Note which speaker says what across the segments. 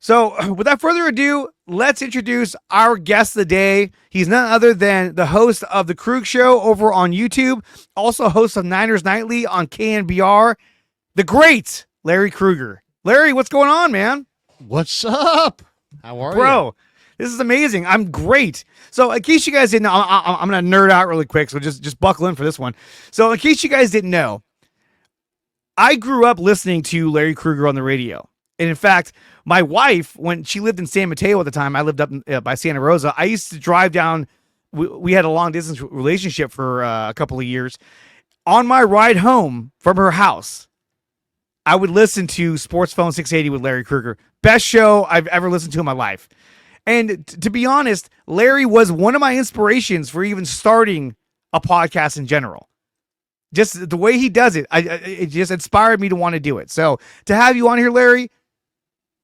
Speaker 1: So, without further ado, let's introduce our guest of the day. He's none other than the host of the Krueger Show over on YouTube, also host of Niners Nightly on KNBR, the great Larry Krueger. Larry, what's going on, man?
Speaker 2: What's up? How are you?
Speaker 1: Bro, this is amazing. I'm great. So, in case you guys didn't know, I'm going to nerd out really quick, so just buckle in for this one. So, in case you guys didn't know, I grew up listening to Larry Krueger on the radio. And in fact, my wife, when she lived in San Mateo at the time, I lived up by Santa Rosa. I used to drive down. We had a long distance relationship for a couple of years. On my ride home from her house, I would listen to Sports Phone 680 with Larry Krueger. Best show I've ever listened to in my life. And to be honest, Larry was one of my inspirations for even starting a podcast in general. Just the way he does it, it just inspired me to want to do it. So to have you on here, Larry,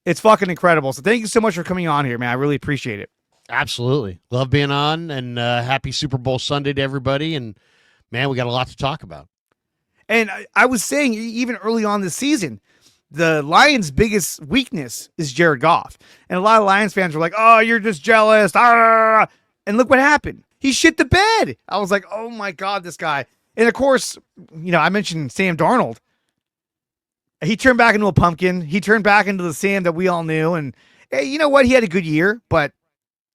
Speaker 1: it's fucking incredible. So thank you so much for coming on here, man. I really appreciate it.
Speaker 2: Absolutely. Love being on, and happy Super Bowl Sunday to everybody. And, man, we got a lot to talk about.
Speaker 1: And I was saying, even early on this season, the Lions' biggest weakness is Jared Goff. And a lot of Lions fans were like, oh, you're just jealous. Ah. And look what happened. He shit the bed. I was like, oh, my God, this guy. And, of course, I mentioned Sam Darnold. He turned back into a pumpkin. He turned back into the Sam that we all knew. And hey, you know what? He had a good year, but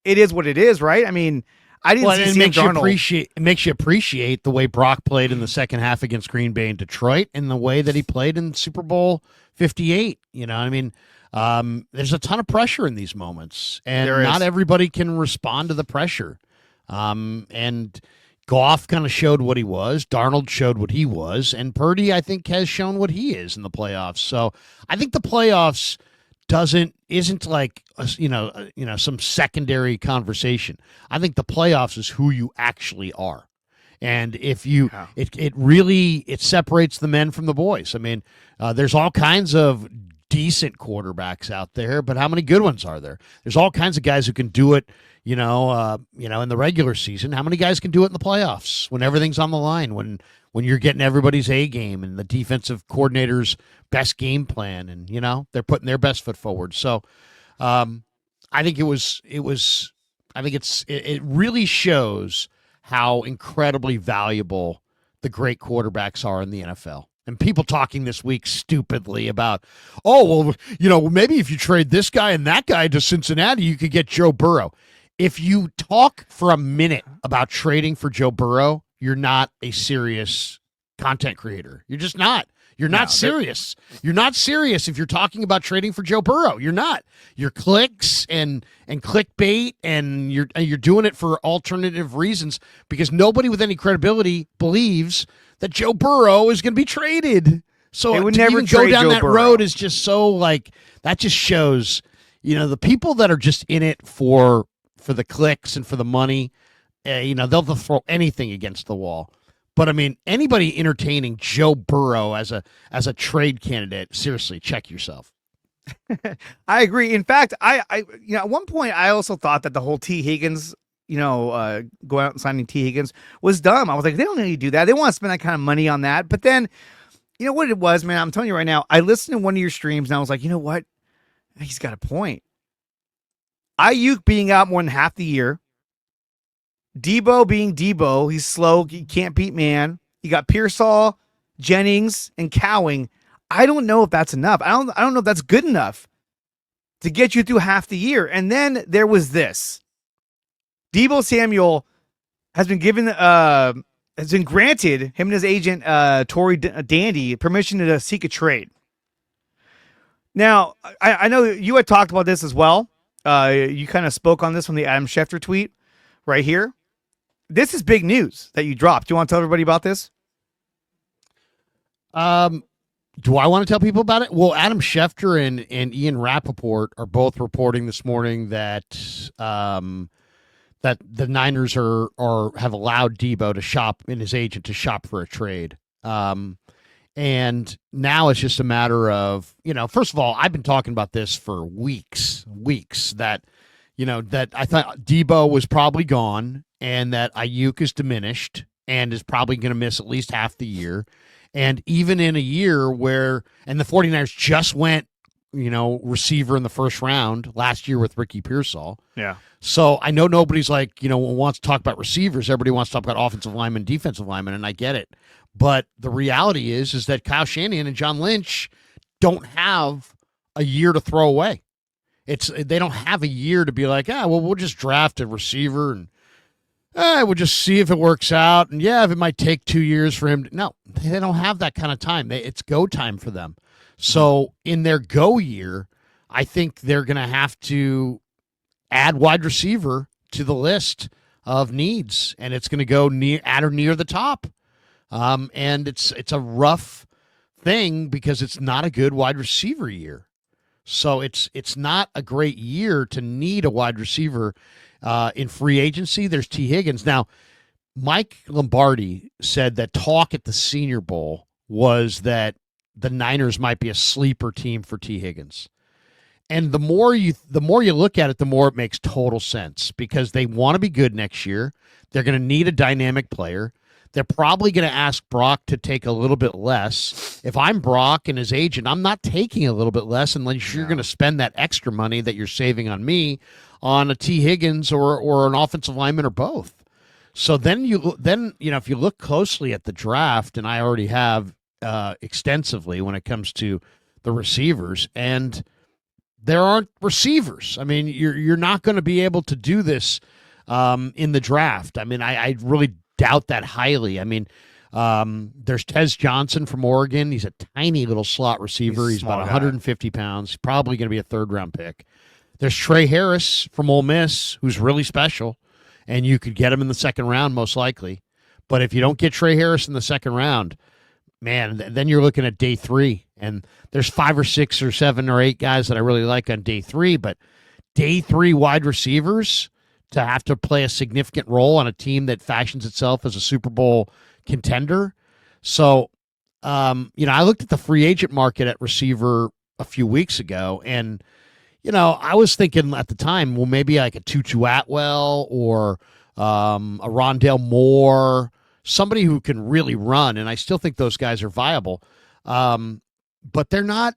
Speaker 1: it is what it is, right? I mean, I didn't see Sam Darnold.
Speaker 2: It makes you appreciate the way Brock played in the second half against Green Bay and Detroit, and the way that he played in Super Bowl 58. There's a ton of pressure in these moments, and not everybody can respond to the pressure. And Goff kind of showed what he was. Darnold showed what he was. And Purdy, I think, has shown what he is in the playoffs. So I think the playoffs isn't like some secondary conversation. I think the playoffs is who you actually are. And if you it really separates the men from the boys. I mean, there's all kinds of decent quarterbacks out there, but how many good ones are there? There's all kinds of guys who can do it, in the regular season. How many guys can do it in the playoffs when everything's on the line, when you're getting everybody's A game and the defensive coordinator's best game plan, and they're putting their best foot forward. So I think it really shows how incredibly valuable the great quarterbacks are in the NFL. And people talking this week stupidly about, maybe if you trade this guy and that guy to Cincinnati, you could get Joe Burrow. If you talk for a minute about trading for Joe Burrow, you're not a serious content creator. You're just not. You're not serious. You're not serious if you're talking about trading for Joe Burrow. You're not. You're clicks and clickbait, and you're doing it for alternative reasons, because nobody with any credibility believes that Joe Burrow is going to be traded. So
Speaker 1: they would
Speaker 2: to
Speaker 1: never
Speaker 2: even go down
Speaker 1: Joe
Speaker 2: that
Speaker 1: Burrow.
Speaker 2: road is just so that just shows, the people that are just in it for the clicks and for the money, they'll throw anything against the wall. But I mean, anybody entertaining Joe Burrow as a trade candidate, seriously, check yourself.
Speaker 1: I agree. In fact, I at one point I also thought that the whole T. Higgins, going out and signing T. Higgins was dumb. I was like, they don't need to do that. They want to spend that kind of money on that. But then, you know what it was, man? I'm telling you right now, I listened to one of your streams and I was like, you know what? He's got a point. Ayuk being out more than half the year. Debo being Debo. He's slow. He can't beat man. You got Pearsall, Jennings, and Cowing. I don't know if that's enough. I don't know if that's good enough to get you through half the year. And then there was this. Debo Samuel has been granted, him and his agent, Tory Dandy, permission to seek a trade. Now, I know you had talked about this as well. You kind of spoke on this from the Adam Schefter tweet right here. This is big news that you dropped. Do you want to tell everybody about this?
Speaker 2: Do I want to tell people about it? Well, Adam Schefter and Ian Rappaport are both reporting this morning that that the Niners have allowed Debo to shop, and his agent to shop for a trade. And now it's just a matter of, first of all, I've been talking about this for weeks, that I thought Debo was probably gone, and that Ayuk is diminished and is probably going to miss at least half the year. And even in a year and the 49ers just went receiver in the first round last year with Ricky Pearsall.
Speaker 1: Yeah.
Speaker 2: So I know nobody's wants to talk about receivers. Everybody wants to talk about offensive linemen, defensive linemen, and I get it. But the reality is that Kyle Shanahan and John Lynch don't have a year to throw away. They don't have a year to be like, we'll just draft a receiver and we'll just see if it works out. And if it might take 2 years for him. No, they don't have that kind of time. It's go time for them. So in their go year, I think they're going to have to add wide receiver to the list of needs, and it's going to go at or near the top. And it's a rough thing because it's not a good wide receiver year. So it's not a great year to need a wide receiver in free agency. There's T. Higgins. Now, Mike Lombardi said that talk at the Senior Bowl was that the Niners might be a sleeper team for T. Higgins. And the more you look at it, the more it makes total sense because they want to be good next year. They're going to need a dynamic player. They're probably going to ask Brock to take a little bit less. If I'm Brock and his agent, I'm not taking a little bit less unless you're going to spend that extra money that you're saving on me on a T. Higgins or an offensive lineman or both. So then if you look closely at the draft, and I already have extensively when it comes to the receivers, and there aren't receivers. I mean, you're not going to be able to do this in the draft. I mean, I really doubt that highly. I mean, there's Tez Johnson from Oregon. He's a tiny little slot receiver. He's about 150 pounds. He's probably going to be a third-round pick. There's Trey Harris from Ole Miss, who's really special, and you could get him in the second round most likely. But if you don't get Trey Harris in the second round, man, then you're looking at day 3. And there's 5 or 6 or 7 or 8 guys that I really like on day 3. But day 3 wide receivers to have to play a significant role on a team that fashions itself as a Super Bowl contender. So, I looked at the free agent market at receiver a few weeks ago, and, I was thinking at the time, well, maybe like a Tutu Atwell or a Rondale Moore, somebody who can really run, and I still think those guys are viable. But they're not,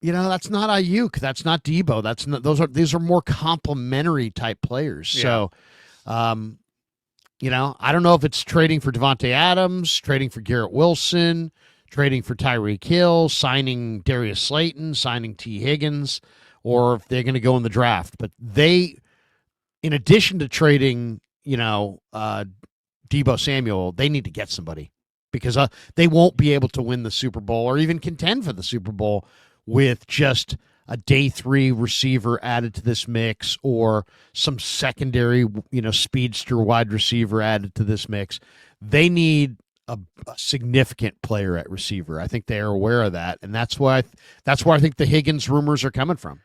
Speaker 2: that's not Ayuk. That's not Debo. These are more complementary type players. Yeah. So, I don't know if it's trading for Devontae Adams, trading for Garrett Wilson, trading for Tyreek Hill, signing Darius Slayton, signing T. Higgins, or if they're going to go in the draft. But they, in addition to trading, Debo Samuel, they need to get somebody because they won't be able to win the Super Bowl or even contend for the Super Bowl with just a day 3 receiver added to this mix or some secondary, speedster wide receiver added to this mix. They need a significant player at receiver. I think they are aware of that, and that's where I think the Higgins rumors are coming from.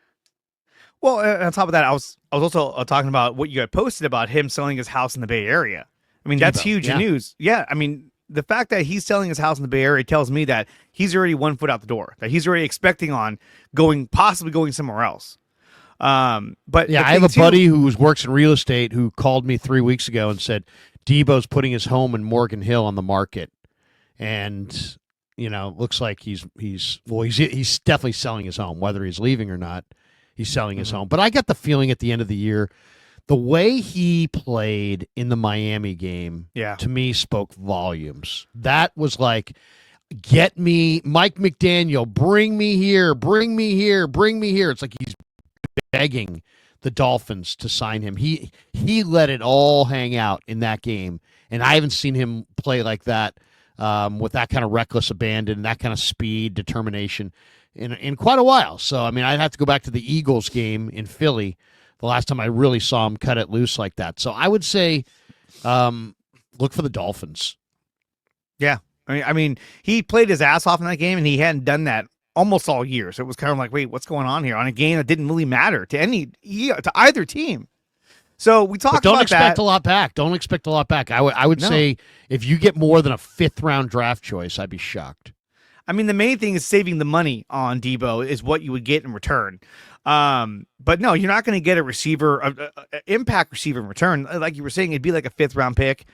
Speaker 1: Well, on top of that, I was also talking about what you had posted about him selling his house in the Bay Area. I mean, that's huge news. Yeah, I mean, the fact that he's selling his house in the Bay Area tells me that he's already 1 foot out the door, that he's already expecting on possibly going somewhere else. But
Speaker 2: yeah, I have a buddy who works in real estate who called me 3 weeks ago and said Debo's putting his home in Morgan Hill on the market, and looks like he's definitely selling his home, whether he's leaving or not. He's selling his home. But I got the feeling at the end of the year, the way he played in the Miami game, to me, spoke volumes. That was like, get me, Mike McDaniel, bring me here, bring me here, bring me here. It's like he's begging the Dolphins to sign him. He let it all hang out in that game, and I haven't seen him play like that with that kind of reckless abandon, that kind of speed, determination in quite a while. So, I mean, I'd have to go back to the Eagles game in Philly, the last time I really saw him cut it loose like that. So I would say look for the Dolphins.
Speaker 1: Yeah. I mean, he played his ass off in that game, and he hadn't done that almost all year. So it was kind of like, wait, what's going on here on a game that didn't really matter to either team. So we talked about that.
Speaker 2: Don't expect a lot back. Don't expect a lot back. I would say if you get more than a 5th round draft choice, I'd be shocked.
Speaker 1: I mean, the main thing is saving the money on Debo is what you would get in return. But no, you're not going to get a receiver, an impact receiver in return. Like you were saying, it'd be like a 5th round pick.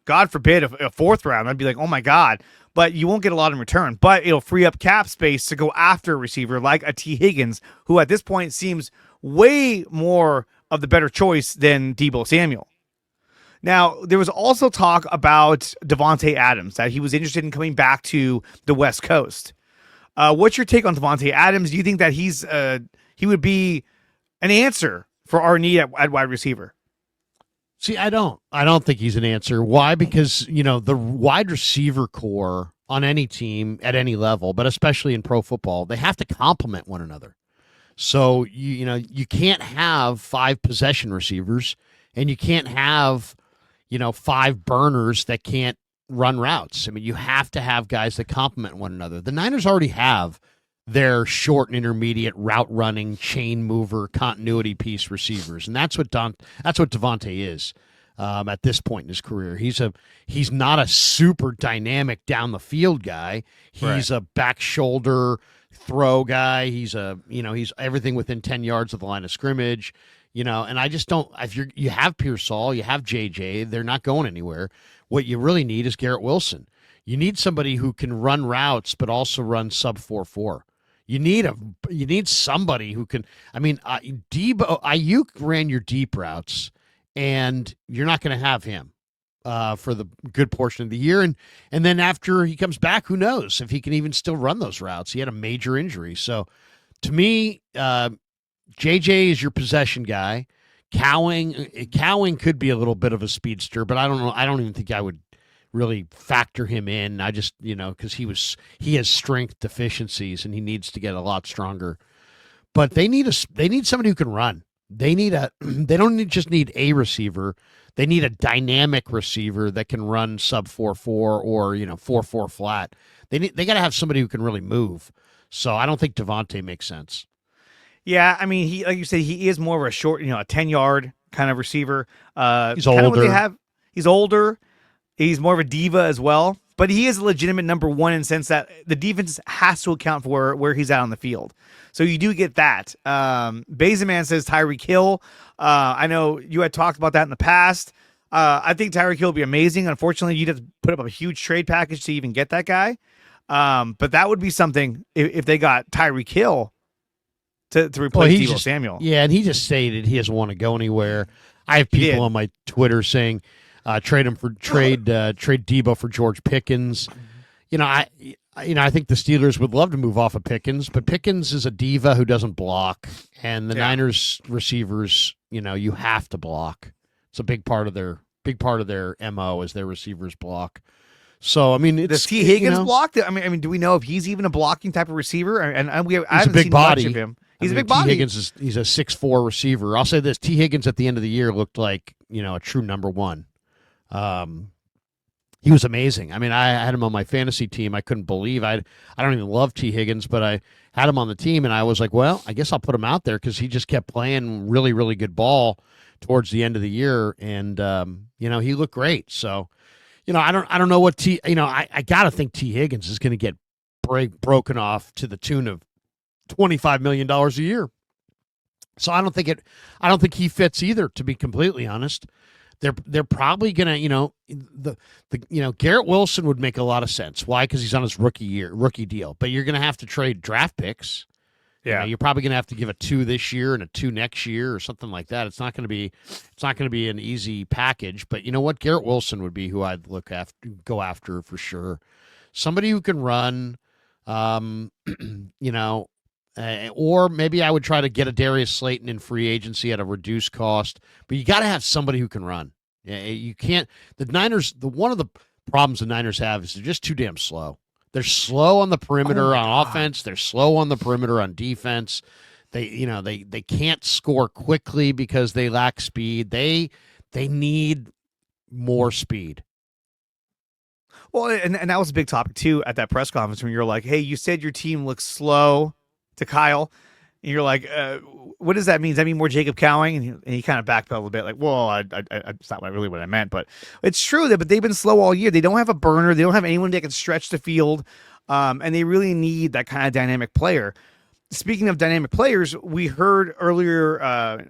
Speaker 1: God forbid, a fourth round. I'd be like, oh my God. But you won't get a lot in return. But it'll free up cap space to go after a receiver like a T. Higgins, who at this point seems way more of the better choice than Deebo Samuel. Now, there was also talk about Devontae Adams, that he was interested in coming back to the West Coast. What's your take on Devontae Adams? Do you think that he would be an answer for our need at wide receiver?
Speaker 2: See, I don't think he's an answer. Why? Because, the wide receiver core on any team at any level, but especially in pro football, they have to complement one another. So, you can't have 5 possession receivers, and you can't have, 5 burners that can't run routes. I mean, you have to have guys that complement one another. The Niners already have their short and intermediate route running, chain mover, continuity piece receivers, and that's what Devontae is at this point in his career. He's not a super dynamic down the field guy. He's a back shoulder throw guy. He's everything within 10 yards of the line of scrimmage. And I just don't. If you have Pearsall, you have JJ, they're not going anywhere. What you really need is Garrett Wilson. You need somebody who can run routes, but also run sub 4.4. You need somebody who can. I mean, Ayuk ran your deep routes, and you're not going to have him for the good portion of the year. And then after he comes back, who knows if he can even still run those routes? He had a major injury. So, to me, JJ is your possession guy. Cowing could be a little bit of a speedster, but I don't know. I don't even think I would really factor him in. I just, because he has strength deficiencies and he needs to get a lot stronger. But they need somebody who can run. They don't just need a receiver. They need a dynamic receiver that can run sub 4.4 or 4.4 flat. They got to have somebody who can really move. So I don't think Devontae makes sense.
Speaker 1: Yeah, I mean, he, like you said, he is more of a short, a 10-yard kind of receiver.
Speaker 2: He's older.
Speaker 1: He's older. He's more of a diva as well, but he is a legitimate number one in the sense that the defense has to account for where he's at on the field. So you do get that. Baseman says Tyreek Hill. I know you had talked about that in the past. I think Tyreek Hill will be amazing. Unfortunately, you'd have to put up a huge trade package to even get that guy. But that would be something if they got Tyreek Hill to replace Deebo Samuel.
Speaker 2: Yeah, and he just stated he doesn't want to go anywhere. I have people on my Twitter saying trade Deebo for George Pickens. I think the Steelers would love to move off of Pickens, but Pickens is a diva who doesn't block, and the Niners receivers, you have to block. It's a big part of their MO is their receivers block. So I mean,
Speaker 1: does T. Higgins block? I mean, do we know if he's even a blocking type of receiver? I haven't
Speaker 2: seen
Speaker 1: much of him. He's a big body.
Speaker 2: T. Higgins he's a 6'4" receiver. I'll say this: T. Higgins at the end of the year looked like a true number one. He was amazing. I mean, I had him on my fantasy team. I couldn't believe I don't even love T. Higgins, but I had him on the team, and I was like, well, I guess I'll put him out there because he just kept playing really, really good ball towards the end of the year, and he looked great. So, I don't know what I gotta think T. Higgins is going to get broken off to the tune of $25 million a year. So I don't think he fits either, to be completely honest. They're probably gonna, Garrett Wilson would make a lot of sense. Why? Because he's on his rookie deal. But you're gonna have to trade draft picks. Yeah, you're probably gonna have to give a 2 this year and a 2 next year or something like that. It's not gonna be an easy package. But you know what? Garrett Wilson would be who I'd go after for sure. Somebody who can run, or maybe I would try to get a Darius Slayton in free agency at a reduced cost. But you got to have somebody who can run. You can't. The Niners. One of the problems the Niners have is they're just too damn slow. They're slow on the perimeter on offense. They're slow on the perimeter on defense. They can't score quickly because they lack speed. They need more speed.
Speaker 1: Well, and that was a big topic too at that press conference when you're like, "Hey, you said your team looks slow." To Kyle, and you're like, what does that mean? Does that mean more Jacob Cowing? And he kind of backpedaled a bit, like, well, it's not really what I meant, but it's true but they've been slow all year. They don't have a burner. They don't have anyone that can stretch the field, and they really need that kind of dynamic player. Speaking of dynamic players, we heard earlier,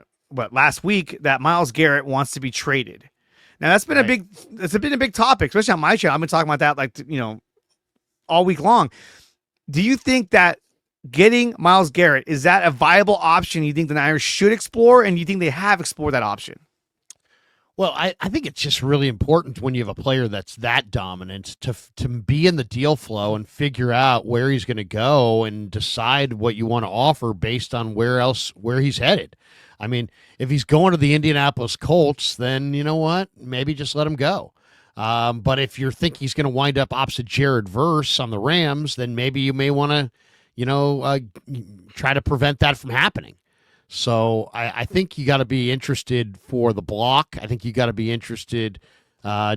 Speaker 1: last week that Myles Garrett wants to be traded. Now that's been
Speaker 2: Right.
Speaker 1: it's been a big topic, especially on my show. I've been talking about that all week long. Do you think that getting Myles Garrett, is that a viable option you think the Niners should explore, and you think they have explored that option?
Speaker 2: Well, I think it's just really important when you have a player that's that dominant to be in the deal flow and figure out where he's going to go and decide what you want to offer based on where he's headed. I mean, if he's going to the Indianapolis Colts, then you know what? Maybe just let him go. But if you think he's going to wind up opposite Jared Verse on the Rams, then maybe you may want to, try to prevent that from happening. So I think you got to be interested for the block. I think you got to be interested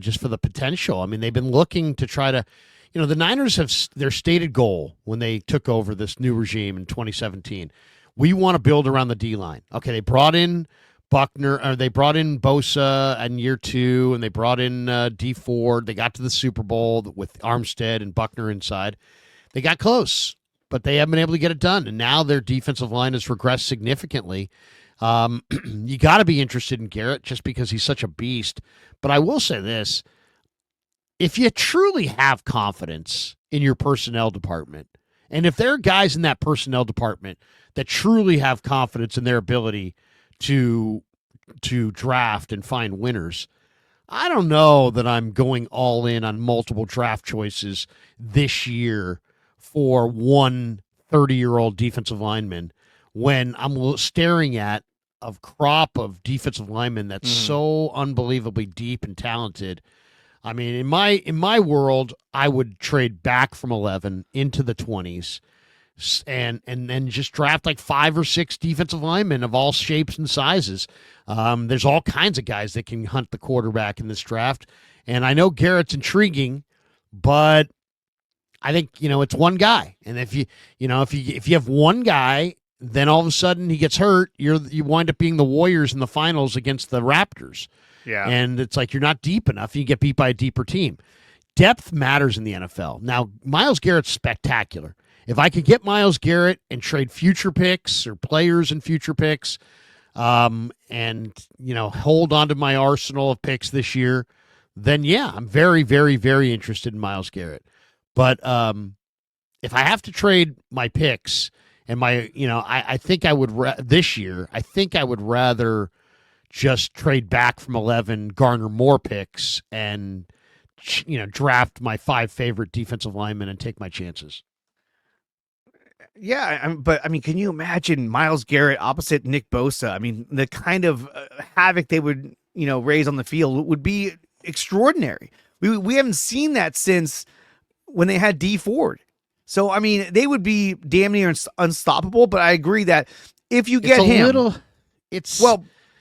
Speaker 2: just for the potential. I mean, they've been looking to try to, the Niners have their stated goal when they took over this new regime in 2017. We want to build around the D-line. Okay, they brought in Buckner, or they brought in Bosa in year 2, and they brought in D Ford. They got to the Super Bowl with Armstead and Buckner inside. They got close, but they haven't been able to get it done. And now their defensive line has regressed significantly. You got to be interested in Garrett just because he's such a beast. But I will say this. If you truly have confidence in your personnel department, and if there are guys in that personnel department that truly have confidence in their ability to draft and find winners, I don't know that I'm going all in on multiple draft choices this year for one 30-year-old defensive lineman when I'm staring at a crop of defensive linemen that's so unbelievably deep and talented. I mean, in my world, I would trade back from 11 into the 20s and then just draft like 5 or 6 defensive linemen of all shapes and sizes. There's all kinds of guys that can hunt the quarterback in this draft. And I know Garrett's intriguing, but I think, it's one guy. And if you have one guy, then all of a sudden he gets hurt, you wind up being the Warriors in the finals against the Raptors.
Speaker 1: Yeah.
Speaker 2: And it's like you're not deep enough. You get beat by a deeper team. Depth matters in the NFL. Now, Myles Garrett's spectacular. If I could get Myles Garrett and trade future picks or players and future picks, and hold on to my arsenal of picks this year, then yeah, I'm very, very, very interested in Myles Garrett. But if I have to trade my picks and I think I would this year. I think I would rather just trade back from 11, garner more picks, and draft my 5 favorite defensive linemen and take my chances.
Speaker 1: Yeah, but I mean, can you imagine Myles Garrett opposite Nick Bosa? I mean, the kind of havoc they would, raise on the field would be extraordinary. We haven't seen that since when they had D Ford. So I mean, they would be damn near unstoppable. But I agree that if you get him,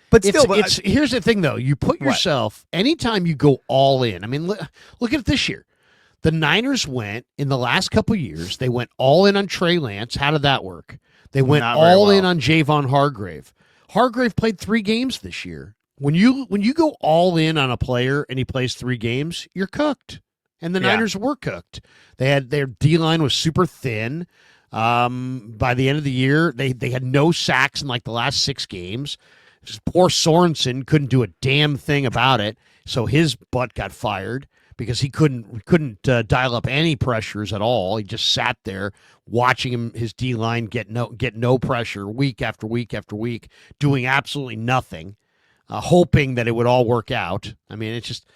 Speaker 1: but still,
Speaker 2: here's the thing though. You put yourself anytime you go all in. I mean, look at it this year. The Niners went in the last couple of years. They went all in on Trey Lance. How did that work? They went all in on Javon Hargrave. Hargrave played 3 games this year. When you go all in on a player and he plays 3 games, you're cooked. And the Niners were cooked. Their D-line was super thin. By the end of the year, they had no sacks in like the last 6 games. Just poor Sorensen couldn't do a damn thing about it, so his butt got fired because he couldn't dial up any pressures at all. He just sat there watching his D-line get no pressure week after week after week, doing absolutely nothing, hoping that it would all work out. I mean, it's just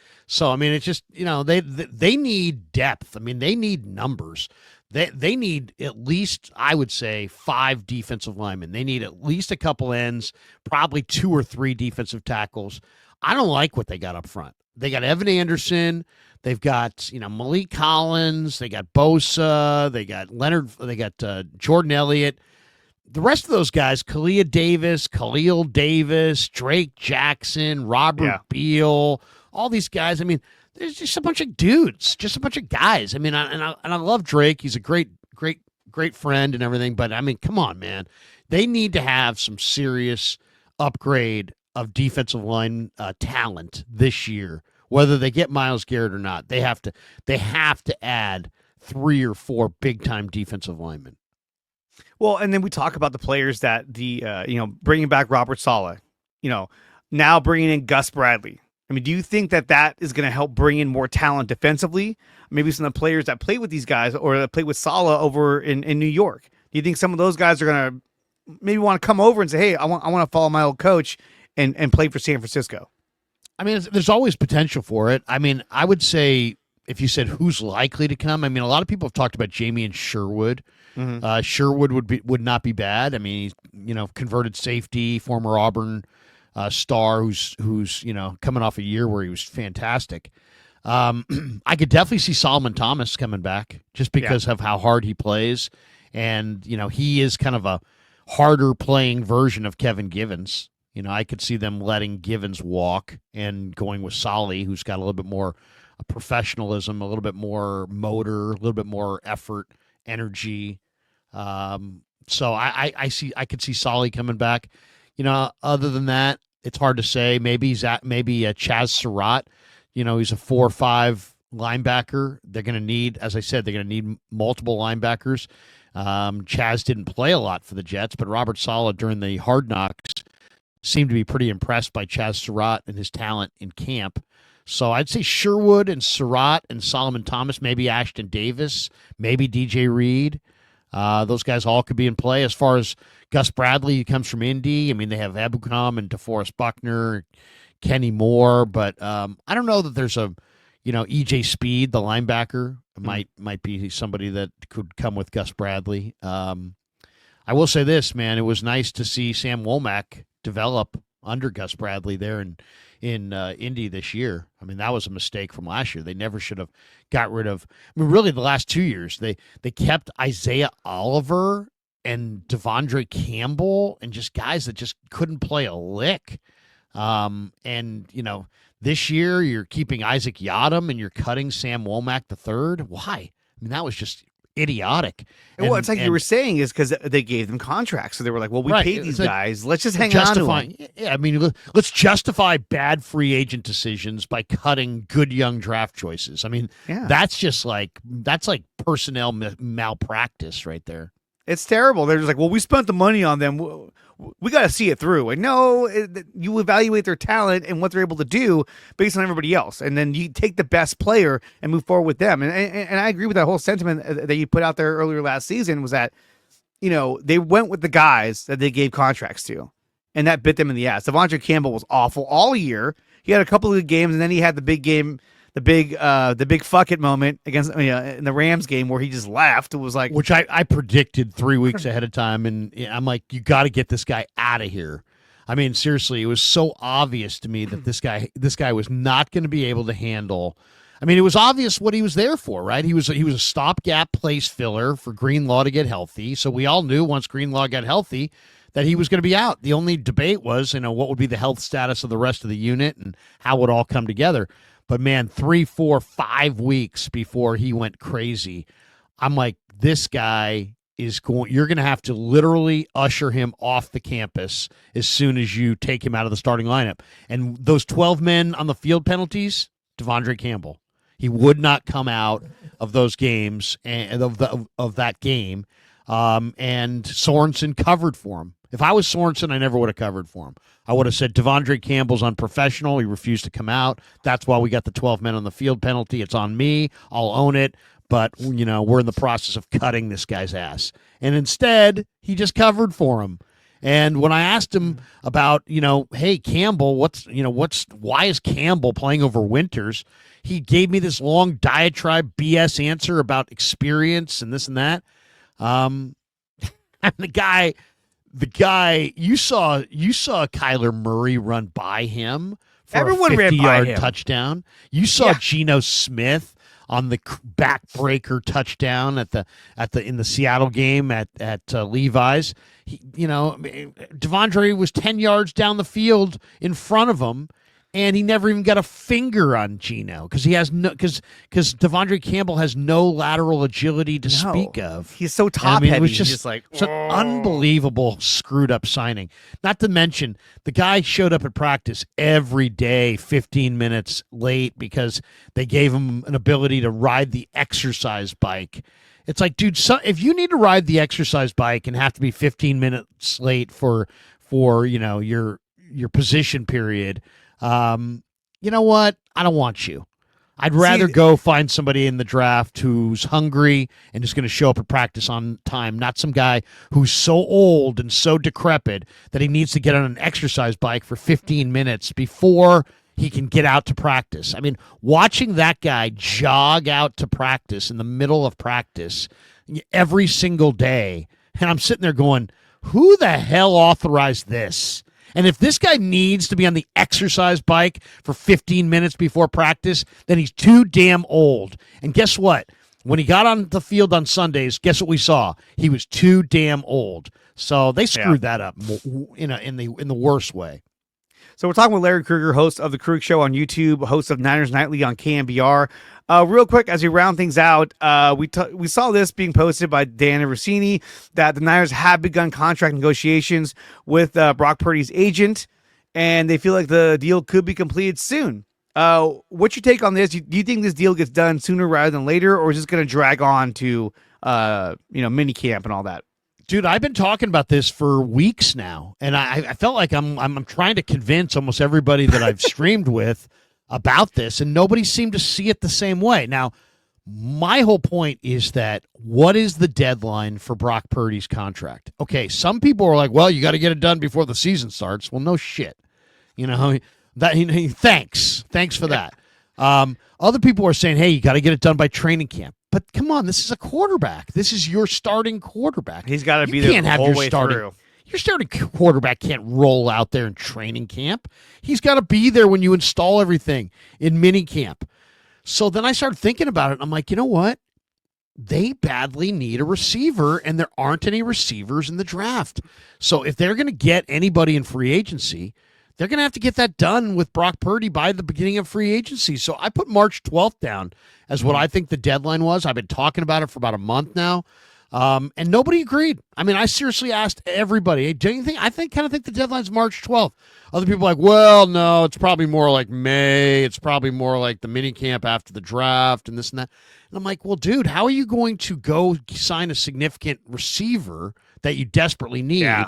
Speaker 2: they need depth. I mean, they need numbers. They need at least, I would say, 5 defensive linemen. They need at least a couple ends, probably 2 or 3 defensive tackles. I don't like what they got up front. They got Evan Anderson. They've got, Malik Collins. They got Bosa. They got Leonard. They got Jordan Elliott. The rest of those guys, Khalil Davis, Drake Jackson, Robert Beal, all these guys. I mean, there's just a bunch of dudes, just a bunch of guys. I mean, I love Drake. He's a great friend and everything. But, I mean, come on, man. They need to have some serious upgrade of defensive line talent this year, whether they get Myles Garrett or not. They have to add 3 or 4 big-time defensive linemen.
Speaker 1: Well, and then we talk about the players that bringing back Robert Saleh, now bringing in Gus Bradley. I mean, do you think that is going to help bring in more talent defensively? Maybe some of the players that play with these guys or that play with Saleh over in New York. Do you think some of those guys are going to maybe want to come over and say, hey, I want to follow my old coach and play for San Francisco?
Speaker 2: I mean, there's always potential for it. I mean, I would say if you said who's likely to come, I mean, a lot of people have talked about Jamie and Sherwood. Sherwood would not be bad. I mean, he's, converted safety, former Auburn star who's coming off a year where he was fantastic. I could definitely see Solomon Thomas coming back just because of how hard he plays, and he is kind of a harder playing version of Kevin Givens. I could see them letting Givens walk and going with Solly, who's got a little bit more professionalism, a little bit more motor, a little bit more effort, energy. So I could see Solly coming back. Other than that, it's hard to say. Maybe Chaz Surratt. He's a 4-5 linebacker. They're going to need, as I said, they're going to need multiple linebackers. Chaz didn't play a lot for the Jets, but Robert Saleh during the Hard Knocks seemed to be pretty impressed by Chaz Surratt and his talent in camp. So I'd say Sherwood and Surratt and Solomon Thomas, maybe Ashton Davis, maybe DJ Reed. Those guys all could be in play. As far as Gus Bradley, he comes from Indy. I mean, they have Ebukam and DeForest Buckner, Kenny Moore, but I don't know that there's a, EJ Speed, the linebacker, might be somebody that could come with Gus Bradley. I will say this, man, it was nice to see Sam Womack develop under Gus Bradley there in Indy this year. I mean, that was a mistake from last year. They never should have got rid of. I mean, really, the last 2 years they kept Isaiah Oliver and Devondre Campbell and just guys that just couldn't play a lick. This year you're keeping Isaac Yadam and you're cutting Sam Womack III. Why? I mean, that was just idiotic.
Speaker 1: Well, it's like you were saying is because they gave them contracts. So they were like, well, we paid these guys. Let's just hang on to them.
Speaker 2: Yeah, I mean, let's justify bad free agent decisions by cutting good young draft choices. I mean, that's like personnel malpractice right there.
Speaker 1: It's terrible. They're just like, well, we spent the money on them. We got to see it through. Like, no, you evaluate their talent and what they're able to do based on everybody else. And then you take the best player and move forward with them. And I agree with that whole sentiment that you put out there earlier last season was that, they went with the guys that they gave contracts to. And that bit them in the ass. Devondre Campbell was awful all year. He had a couple of good games, and then he had the big game, the big fuck it moment against in the Rams game where he just laughed. It was like,
Speaker 2: which I predicted 3 weeks ahead of time, and I'm like, you got to get this guy out of here. I mean, seriously, it was so obvious to me that this guy was not going to be able to handle. I mean, it was obvious what he was there for, right? He was a stopgap place filler for Greenlaw to get healthy. So we all knew once Greenlaw got healthy that he was going to be out. The only debate was, what would be the health status of the rest of the unit and how it would all come together. But man, 3, 4, 5 weeks before he went crazy, I'm like, this guy you're going to have to literally usher him off the campus as soon as you take him out of the starting lineup. And those 12 men on the field penalties, Devondre Campbell, he would not come out of those games and of that game. And Sorensen covered for him. If I was Sorensen, I never would have covered for him. I would have said Devondre Campbell's unprofessional. He refused to come out. That's why we got the 12 men on the field penalty. It's on me. I'll own it. But, we're in the process of cutting this guy's ass. And instead, he just covered for him. And when I asked him about, hey, Campbell, why is Campbell playing over Winters? He gave me this long diatribe BS answer about experience and this and that. And the guy, you saw Kyler Murray run by him for
Speaker 1: Everyone
Speaker 2: a 50-yard
Speaker 1: touchdown.
Speaker 2: You saw Geno Smith on the backbreaker touchdown in the Seattle game at Levi's. Devondre was 10 yards down the field in front of him, and he never even got a finger on Geno because Devondre Campbell has no lateral agility to speak of.
Speaker 1: He's so top heavy.
Speaker 2: It was just
Speaker 1: like
Speaker 2: an unbelievable screwed up signing. Not to mention the guy showed up at practice every day 15 minutes late because they gave him an ability to ride the exercise bike. It's like, dude, if you need to ride the exercise bike and have to be 15 minutes late for your position period, you know what? I don't want you. I'd rather go find somebody in the draft who's hungry and is going to show up at practice on time, not some guy who's so old and so decrepit that he needs to get on an exercise bike for 15 minutes before he can get out to practice. I mean, watching that guy jog out to practice in the middle of practice every single day, and I'm sitting there going, who the hell authorized this? And if this guy needs to be on the exercise bike for 15 minutes before practice, then he's too damn old. And guess what? When he got on the field on Sundays, guess what we saw? He was too damn old. So they screwed that up in the worst way.
Speaker 1: So we're talking with Larry Krueger, host of the Krueger Show on YouTube, host of Niners Nightly on KMBR. Real quick, as we round things out, we saw this being posted by Dan Rossini that the Niners have begun contract negotiations with Brock Purdy's agent, and they feel like the deal could be completed soon. What's your take on this? Do you think this deal gets done sooner rather than later, or is this going to drag on to mini camp and all that?
Speaker 2: Dude, I've been talking about this for weeks now, and I felt like I'm trying to convince almost everybody that I've streamed with about this, and nobody seemed to see it the same way. Now, my whole point is that what is the deadline for Brock Purdy's contract? Okay, some people are like, well, you got to get it done before the season starts. Well, no shit. Thanks for that. Other people are saying, hey, you got to get it done by training camp. But come on, this is a quarterback. This is your starting quarterback.
Speaker 1: He's got to be there the whole way through.
Speaker 2: Your starting quarterback can't roll out there in training camp. He's got to be there when you install everything in mini camp. So then I started thinking about it, and I'm like, you know what? They badly need a receiver, and there aren't any receivers in the draft. So if they're going to get anybody in free agency, they're going to have to get that done with Brock Purdy by the beginning of free agency. So I put March 12th down as what I think the deadline was. I've been talking about it for about a month now, and nobody agreed. I mean, I seriously asked everybody, hey, do you think? I kind of think the deadline's March 12th. Other people are like, well, no, it's probably more like May. It's probably more like the mini camp after the draft and this and that. And I'm like, well, dude, how are you going to go sign a significant receiver that you desperately need? Yeah.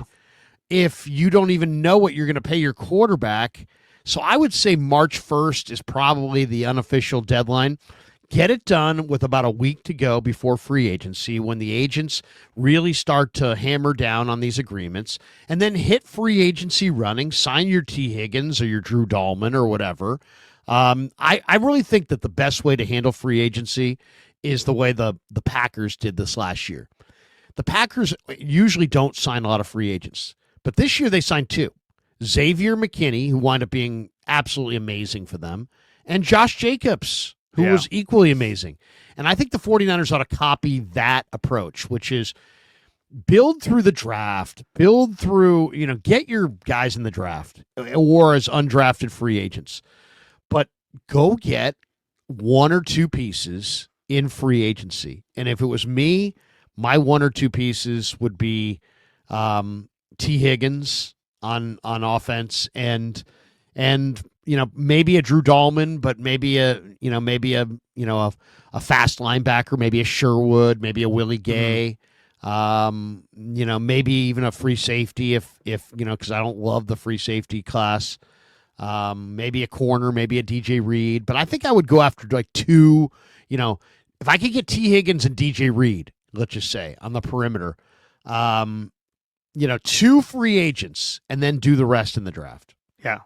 Speaker 2: If you don't even know what you're going to pay your quarterback? So I would say March 1st is probably the unofficial deadline. Get it done with about a week to go before free agency when the agents really start to hammer down on these agreements, and then hit free agency running, sign your T. Higgins or your Drew Dahlman or whatever. I really think that the best way to handle free agency is the way the Packers did this last year. The Packers usually don't sign a lot of free agents. But this year they signed two. Xavier McKinney, who wound up being absolutely amazing for them, and Josh Jacobs, who was equally amazing. And I think the 49ers ought to copy that approach, which is build through the draft, get your guys in the draft or as undrafted free agents. But go get one or two pieces in free agency. And if it was me, my one or two pieces would be T. Higgins on offense and maybe a Drew Dahlman, but maybe a fast linebacker, maybe a Sherwood, maybe a Willie Gay, maybe even a free safety if because I don't love the free safety class. Maybe a corner, maybe a DJ Reed, but I think I would go after like two. If I could get T. Higgins and DJ Reed, let's just say on the perimeter. Two free agents and then do the rest in the draft.
Speaker 1: Yeah.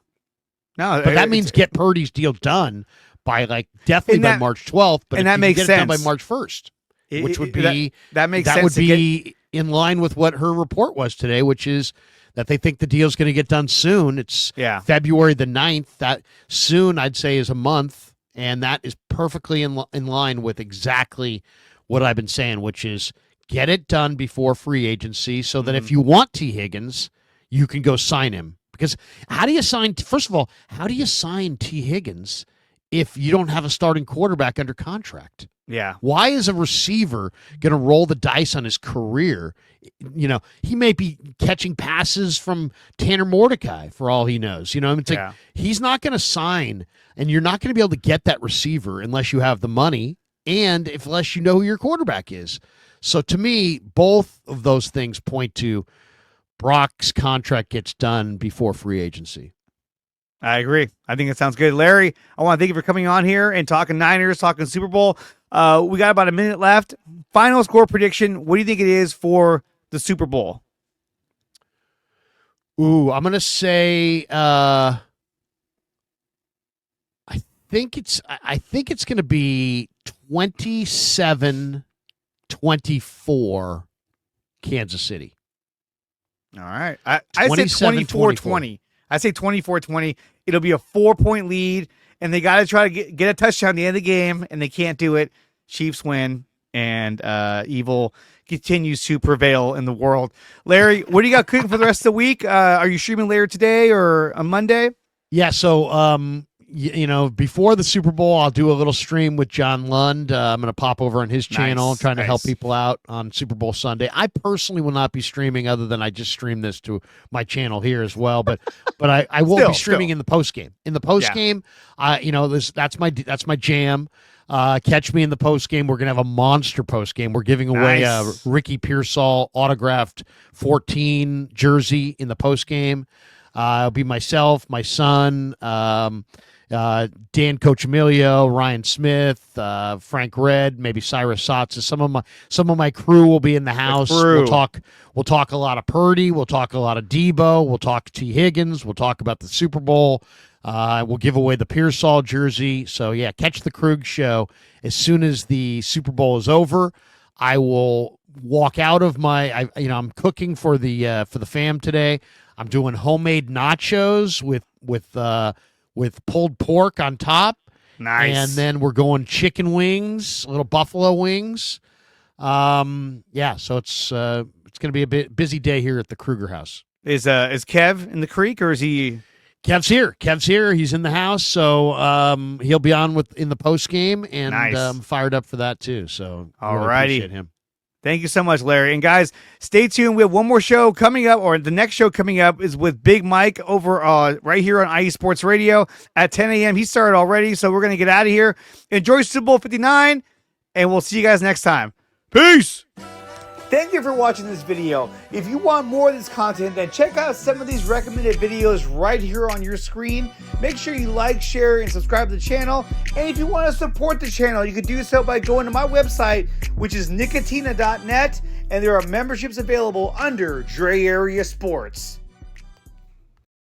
Speaker 2: No, but that means get Purdy's deal done by definitely by March 12th, but
Speaker 1: that makes sense.
Speaker 2: It done by March 1st, which would be
Speaker 1: that makes
Speaker 2: that
Speaker 1: sense.
Speaker 2: Would be in line with what her report was today, which is that they think the deal's going to get done soon. It's February the 9th. That soon, I'd say, is a month, and that is perfectly in line with exactly what I've been saying, which is get it done before free agency so that if you want T. Higgins, you can go sign him. Because how do you sign T. Higgins if you don't have a starting quarterback under contract?
Speaker 1: Yeah.
Speaker 2: Why is a receiver going to roll the dice on his career? He may be catching passes from Tanner Mordecai for all he knows. It's like he's not going to sign, and you're not going to be able to get that receiver unless you have the money and unless you know who your quarterback is. So to me, both of those things point to Brock's contract gets done before free agency.
Speaker 1: I agree. I think it sounds good. Larry, I want to thank you for coming on here and talking Niners, talking Super Bowl. We got about a minute left. Final score prediction. What do you think it is for the Super Bowl?
Speaker 2: Ooh, I'm going to say I think it's going to be 27-24 Kansas City.
Speaker 1: All right. I say 24-20. I say 24-20. It'll be a 4-point lead, and they got to try to get a touchdown at the end of the game, and they can't do it. Chiefs win, and evil continues to prevail in the world. Larry, what do you got cooking for the rest of the week? Are you streaming later today or on Monday?
Speaker 2: Yeah, so before the Super Bowl, I'll do a little stream with John Lund. I'm going to pop over on his channel, trying to help people out on Super Bowl Sunday. I personally will not be streaming, other than I just stream this to my channel here as well. But I will be streaming in the post game. In the post game, that's my jam. Catch me in the post game. We're going to have a monster post game. We're giving away a Ricky Pearsall autographed 14 jersey in the post game. It'll be myself, my son, Dan Coach Emilio, Ryan Smith, Frank Red, maybe Cyrus Satsa. Some of my crew will be in the house. We'll talk a lot of Purdy. We'll talk a lot of Debo. We'll talk T. Higgins. We'll talk about the Super Bowl. We'll give away the Pearsall jersey. So yeah, catch the Krueger show. As soon as the Super Bowl is over, I will walk out of I'm cooking for the fam today. I'm doing homemade nachos with pulled pork on top.
Speaker 1: Nice.
Speaker 2: And then we're going chicken wings, little buffalo wings. So it's going to be a bit busy day here at the Krueger house.
Speaker 1: Is Kev in the creek, or is he?
Speaker 2: Kev's here. He's in the house, so he'll be on in the post game, and I'm fired up for that too. So
Speaker 1: all
Speaker 2: really
Speaker 1: righty.
Speaker 2: Appreciate him.
Speaker 1: Thank you so much, Larry. And guys, stay tuned. We have one more show coming up, or the next show coming up is with Big Mike over right here on IE Sports Radio at 10 a.m. He started already, so we're going to get out of here. Enjoy Super Bowl 59, and we'll see you guys next time. Peace! Thank you for watching this video. If you want more of this content, then check out some of these recommended videos right here on your screen. Make sure you like, share, and subscribe to the channel. And if you want to support the channel, you can do so by going to my website, which is nicotina.net, and there are memberships available under DreArea Sports.